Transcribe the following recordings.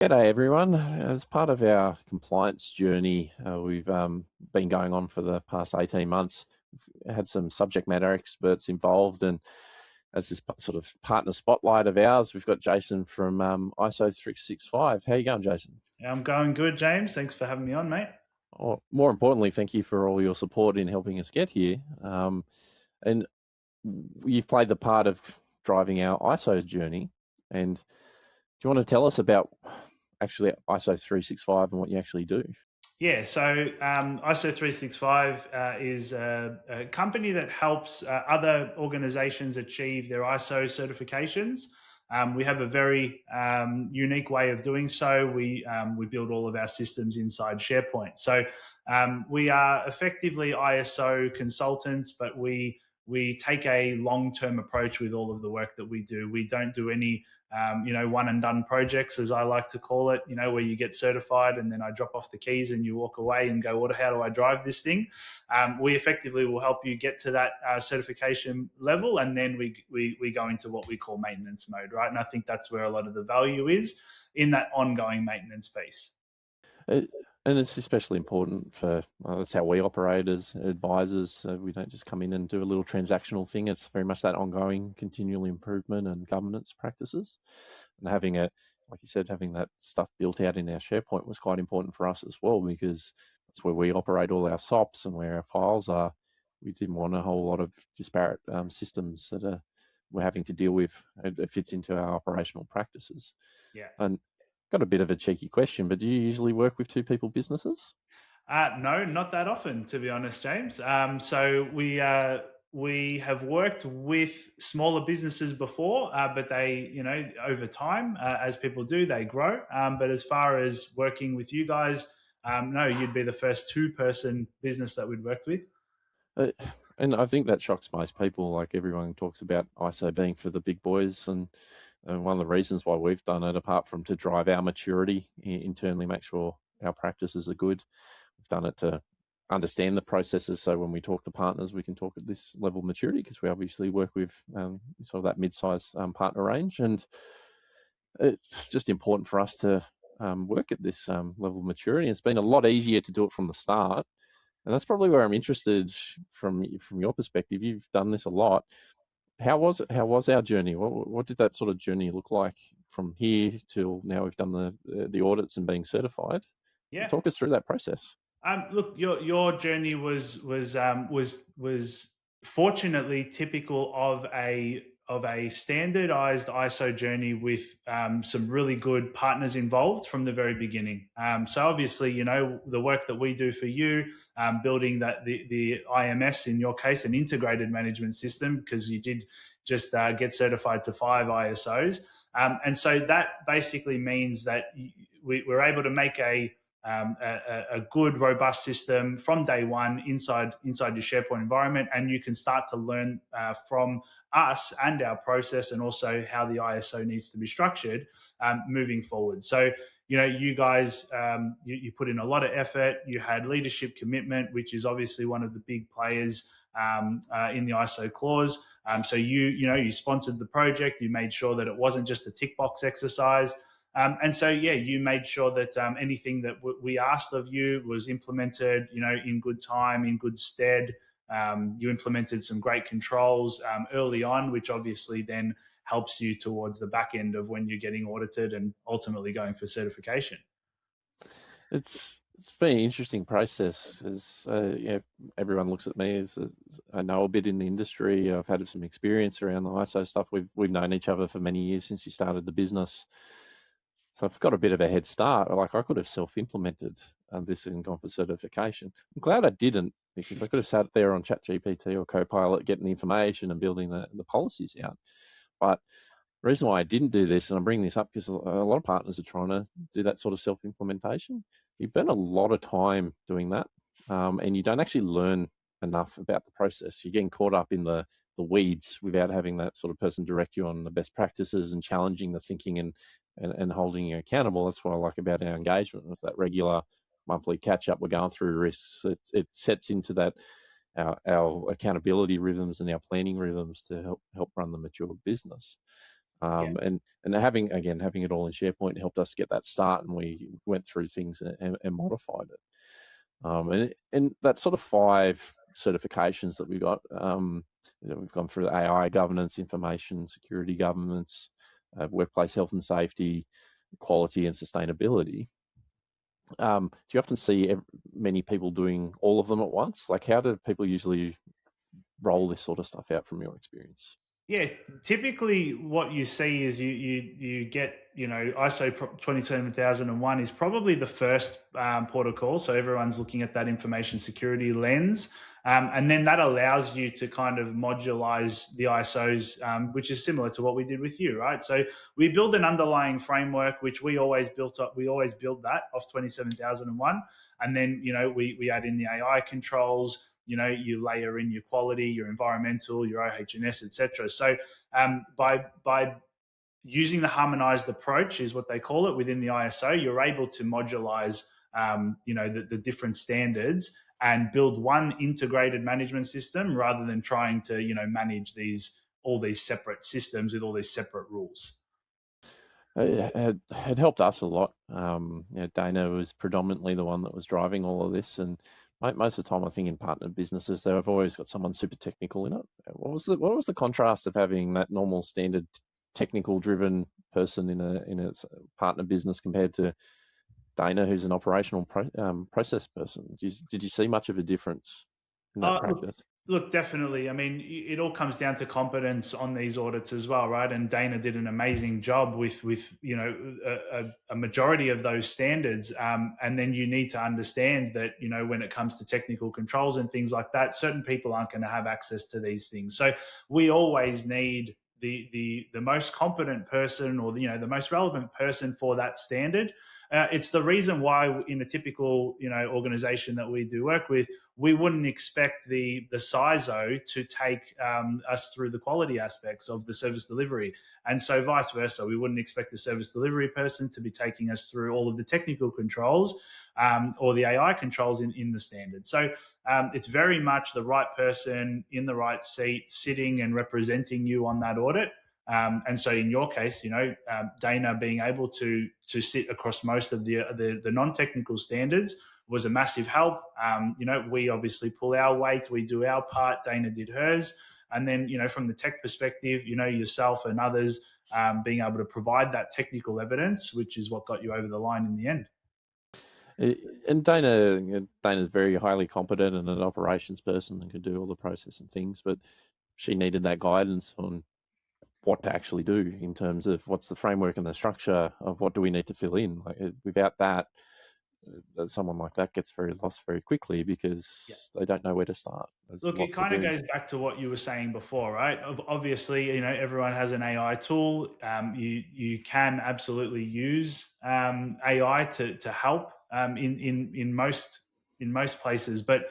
G'day everyone. As part of our compliance journey, we've been going on for the past 18 months. We've had some subject matter experts involved, and as this sort of partner spotlight of ours, we've got Jason from ISO365. How you going, Jason? I'm going good, James. Thanks for having me on, mate. Or more importantly, thank you for all your support in helping us get here. And you've played the part of driving our ISO journey. And do you want to tell us about actually ISO365 and what you actually do? Yeah, so ISO365 is a company that helps other organizations achieve their ISO certifications. We have a very unique way of doing so. We build all of our systems inside SharePoint. So we are effectively ISO consultants, but we take a long-term approach with all of the work that we do. We don't do any one and done projects, as I like to call it, where you get certified and then I drop off the keys and you walk away and go, how do I drive this thing? We effectively will help you get to that certification level. And then we go into what we call maintenance mode, right? And I think that's where a lot of the value is in that ongoing maintenance piece. And it's especially important for, that's how we operate as advisors. We don't just come in and do a little transactional thing. It's very much that ongoing continual improvement and governance practices. And having like you said, having that stuff built out in our SharePoint was quite important for us as well, because that's where we operate all our SOPs and where our files are. We didn't want a whole lot of disparate systems that we're having to deal with. It fits into our operational practices. Yeah. And got a bit of a cheeky question, but do you usually work with two people businesses? No, not that often, to be honest, James. So we have worked with smaller businesses before, but they, over time, as people do, they grow. But as far as working with you guys, no, you'd be the first two-person business that we'd worked with. And I think that shocks most people. Like, everyone talks about ISO being for the big boys, and one of the reasons why we've done it, apart from to drive our maturity internally, make sure our practices are good, we've done it to understand the processes. So when we talk to partners, we can talk at this level of maturity, because we obviously work with sort of that mid-size partner range. And it's just important for us to work at this level of maturity. It's been a lot easier to do it from the start. And that's probably where I'm interested from your perspective. You've done this a lot. How was it? How was our journey? What did that sort of journey look like from here till now? We've done the audits and being certified. Yeah. Talk us through that process. Look, your journey was fortunately typical of a standardized ISO journey with some really good partners involved from the very beginning. So obviously, the work that we do for you, building the IMS, in your case, an integrated management system, because you did just get certified to 5 ISOs, and so that basically means that we're able to make a good, robust system from day one inside your SharePoint environment, and you can start to learn from us and our process, and also how the ISO needs to be structured moving forward. So, you guys, you put in a lot of effort. You had leadership commitment, which is obviously one of the big players in the ISO clause. So you sponsored the project. You made sure that it wasn't just a tick box exercise. And so, you made sure that anything that we asked of you was implemented, in good time, in good stead. You implemented some great controls early on, which obviously then helps you towards the back end of when you're getting audited and ultimately going for certification. It's been an interesting process. As everyone looks at me as I know a bit in the industry. I've had some experience around the ISO stuff. We've known each other for many years since you started the business. So I've got a bit of a head start. Like, I could have self-implemented this and gone for certification. I'm glad I didn't, because I could have sat there on ChatGPT or Copilot getting the information and building the policies out. But the reason why I didn't do this, and I'm bringing this up because a lot of partners are trying to do that sort of self-implementation. You spend a lot of time doing that, and you don't actually learn enough about the process. You're getting caught up in the weeds without having that sort of person direct you on the best practices and challenging the thinking and holding you accountable. That's what I like about our engagement with that regular monthly catch up. We're going through risks. It sets into that our accountability rhythms and our planning rhythms to help run the mature business. Yeah. And having it all in SharePoint helped us get that start, and we went through things and modified it. And that sort of 5 certifications that we got, we've gone through AI governance, information security governance, workplace health and safety, quality and sustainability. Do you often see many people doing all of them at once? Like, how do people usually roll this sort of stuff out from your experience? Yeah, typically what you see is you get, ISO 27001 is probably the first protocol, so everyone's looking at that information security lens, and then that allows you to kind of modularize the ISOs, which is similar to what we did with you, right? So we build an underlying framework, which we always built up. We always build that off 27001, and then we add in the AI controls. You layer in your quality, your environmental, your OH&S, etc. So by using the harmonized approach, is what they call it, within the ISO, you're able to modularize the different standards and build one integrated management system, rather than trying to manage all these separate systems with all these separate rules. It helped us a lot. Dana was predominantly the one that was driving all of this, and most of the time, I think in partner businesses, they've always got someone super technical in it. What was the contrast of having that normal standard technical driven person in a partner business compared to Dana, who's an operational process person? Did you see much of a difference in that practice? Look, definitely. I mean, it all comes down to competence on these audits as well, right? And Dana did an amazing job with a majority of those standards. And then you need to understand that when it comes to technical controls and things like that, certain people aren't going to have access to these things. So we always need the most competent person, or the most relevant person for that standard. It's the reason why in a typical organization that we do work with, we wouldn't expect the CISO to take us through the quality aspects of the service delivery, and so vice versa. We wouldn't expect the service delivery person to be taking us through all of the technical controls or the AI controls in the standard. So it's very much the right person in the right seat, sitting and representing you on that audit. And so in your case, Dana being able to sit across most of the non-technical standards was a massive help. We obviously pull our weight, we do our part, Dana did hers. And then, from the tech perspective, yourself and others being able to provide that technical evidence, which is what got you over the line in the end. And Dana's very highly competent and an operations person and can do all the process and things, but she needed that guidance on what to actually do in terms of what's the framework and the structure of what do we need to fill in. Like, without that, someone like that gets very lost very quickly because they don't know where to start. Look, it kind of goes back to what you were saying before, right? Obviously, everyone has an AI tool. You can absolutely use AI to help in most places, but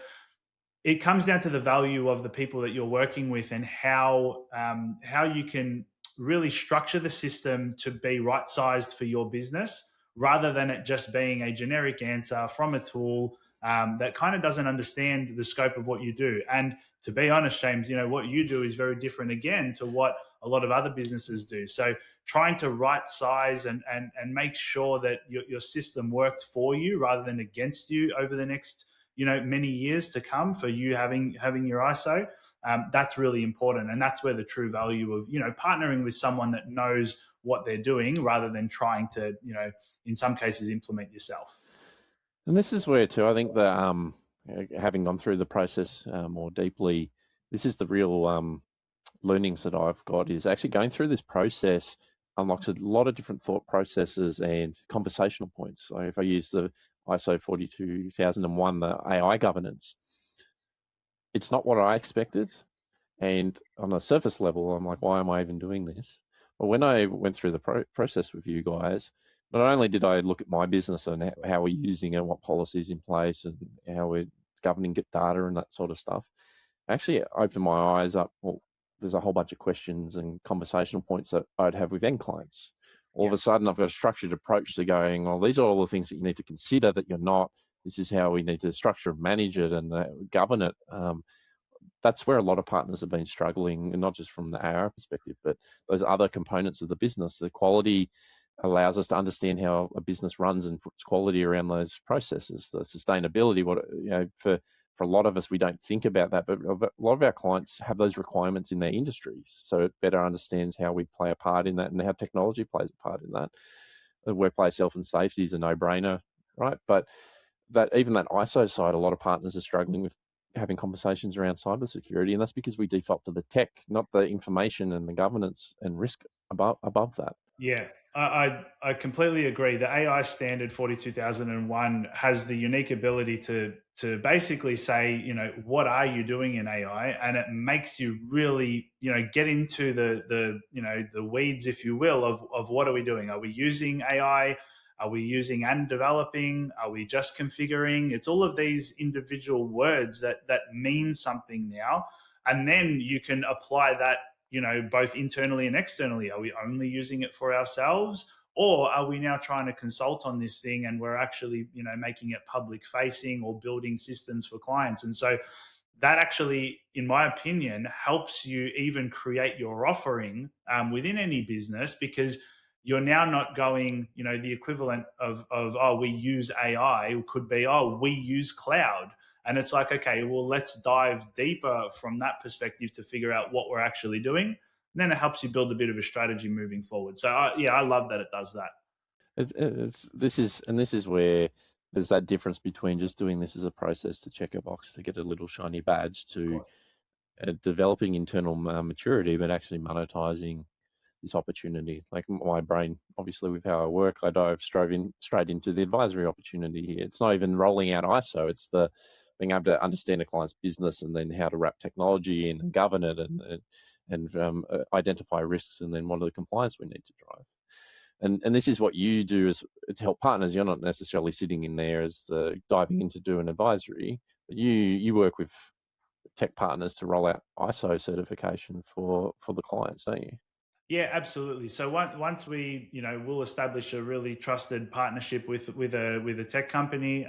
it comes down to the value of the people that you're working with, and how you can really structure the system to be right sized for your business, rather than it just being a generic answer from a tool that kind of doesn't understand the scope of what you do. And to be honest, James, what you do is very different again to what a lot of other businesses do. So trying to right size and make sure that your system worked for you rather than against you over the next many years to come for you having your ISO, that's really important. And that's where the true value of partnering with someone that knows what they're doing, rather than trying to in some cases implement yourself. And this is where too, I think that having gone through the process more deeply, this is the real learnings that I've got, is actually going through this process unlocks a lot of different thought processes and conversational points. So if I use the ISO 42001, the AI governance, it's not what I expected. And on a surface level, I'm like, why am I even doing this? But when I went through the process with you guys, not only did I look at my business and how we're using it, what policies in place, and how we're governing get data and that sort of stuff, I actually opened my eyes up. Well, there's a whole bunch of questions and conversational points that I'd have with end clients. All of a sudden, I've got a structured approach to going, well, these are all the things that you need to consider that you're not. This is how we need to structure and manage it and govern it. that's where a lot of partners have been struggling, and not just from the AR perspective, but those other components of the business. The quality allows us to understand how a business runs and puts quality around those processes. The sustainability, for a lot of us, we don't think about that, but a lot of our clients have those requirements in their industries, so it better understands how we play a part in that and how technology plays a part in that. The workplace health and safety is a no-brainer, right? But even that ISO side, a lot of partners are struggling with having conversations around cybersecurity, and that's because we default to the tech, not the information and the governance and risk above that. Yeah, I completely agree. The AI standard 42001 has the unique ability to basically say, what are you doing in AI, and it makes you really, get into the weeds, if you will, of what are we doing? Are we using AI? Are we using and developing? Are we just configuring? It's all of these individual words that mean something now, and then you can apply that, both internally and externally. Are we only using it for ourselves, or are we now trying to consult on this thing and we're actually, making it public facing or building systems for clients? And so that actually, in my opinion, helps you even create your offering within any business, because you're now not going, the equivalent of oh, we use AI. It could be, oh, we use cloud. And it's like, okay, well, let's dive deeper from that perspective to figure out what we're actually doing. And then it helps you build a bit of a strategy moving forward. So I love that it does that. This is where there's that difference between just doing this as a process to check a box to get a little shiny badge, to developing internal maturity, but actually monetizing this opportunity. Like my brain, obviously, with how I work, I dive straight into the advisory opportunity here. It's not even rolling out ISO; it's the being able to understand a client's business and then how to wrap technology in and govern it, and identify risks, and then what are the compliance we need to drive. And this is what you do as to help partners. You're not necessarily sitting in there as the diving in to do an advisory, but you work with tech partners to roll out ISO certification for the clients, don't you? Yeah, absolutely. So once we, we'll establish a really trusted partnership with a tech company.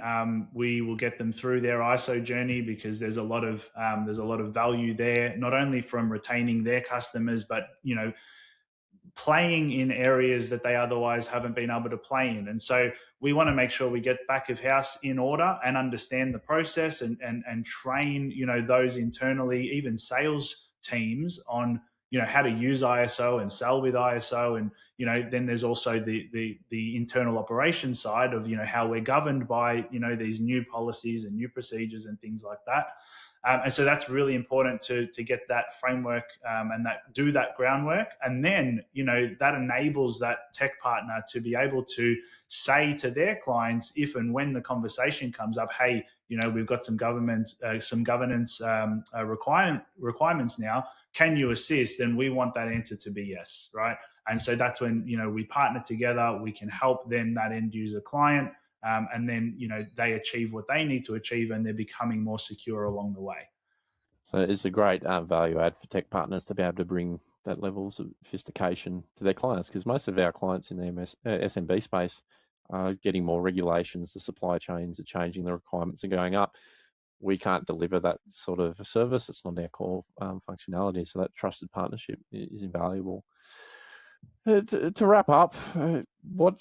We will get them through their ISO journey, because there's a lot of value there, not only from retaining their customers, but playing in areas that they otherwise haven't been able to play in. And so we want to make sure we get back of house in order and understand the process, and train, those internally, even sales teams, on how to use ISO and sell with ISO. And then there's also the internal operations side of how we're governed by these new policies and new procedures and things like that. And so that's really important to get that framework, and do that groundwork. And then, that enables that tech partner to be able to say to their clients, if and when the conversation comes up, hey, we've got some governance requirements now. Can you assist? And we want that answer to be yes, right? And so that's when, we partner together. We can help them, that end user client, and then they achieve what they need to achieve, and they're becoming more secure along the way. So it's a great value add for tech partners to be able to bring that level of sophistication to their clients, because most of our clients in the SMB space are getting more regulations. The supply chains are changing, the requirements are going up. We can't deliver that sort of a service. It's not our core functionality. So that trusted partnership is invaluable. To wrap up, what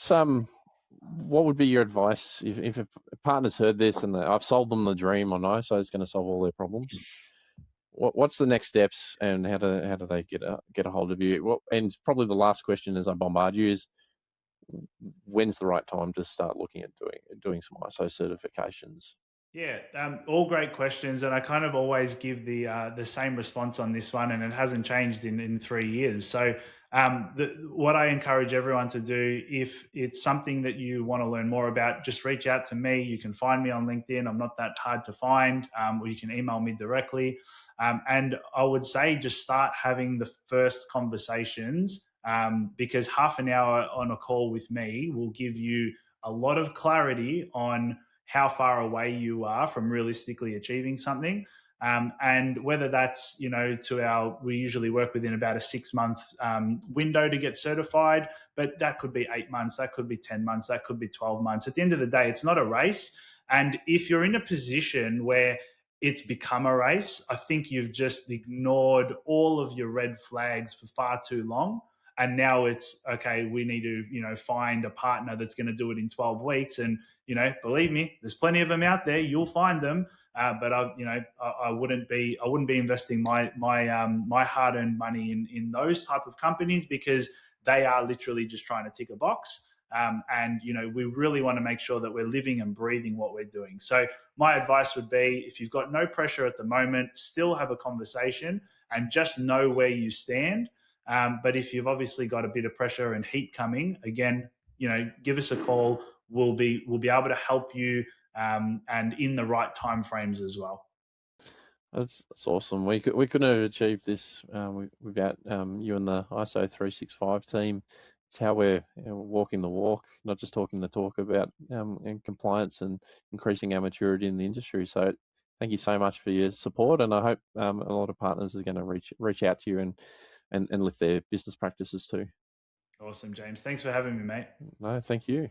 would be your advice if a partner's heard this and I've sold them the dream on ISO is going to solve all their problems? What's the next steps, and how do they get a hold of you? And probably the last question as I bombard you is, when's the right time to start looking at doing some ISO certifications? Yeah, all great questions, and I kind of always give the same response on this one, and it hasn't changed in 3 years. So, what I encourage everyone to do, if it's something that you want to learn more about, just reach out to me. You can find me on LinkedIn. I'm not that hard to find, or you can email me directly. And I would say just start having the first conversations, because half an hour on a call with me will give you a lot of clarity on how far away you are from realistically achieving something. And whether that's, we usually work within about a 6-month window to get certified, but that could be 8 months, that could be 10 months, that could be 12 months. At the end of the day, it's not a race. And if you're in a position where it's become a race. I think you've just ignored all of your red flags for far too long. And now it's okay, we need to, find a partner that's going to do it in 12 weeks. And, believe me, there's plenty of them out there. You'll find them. But I wouldn't be investing my hard-earned money in those type of companies, because they are literally just trying to tick a box. And we really want to make sure that we're living and breathing what we're doing. So my advice would be, if you've got no pressure at the moment, still have a conversation and just know where you stand. But if you've obviously got a bit of pressure and heat coming, again, give us a call. We'll be able to help you, and in the right time frames as well. That's awesome. We couldn't have achieved this without you and the ISO365 team. It's how we're walking the walk, not just talking the talk about and compliance and increasing our maturity in the industry. So thank you so much for your support, and I hope a lot of partners are going to reach out to you and lift their business practices too. Awesome, James. Thanks for having me, mate. No, thank you.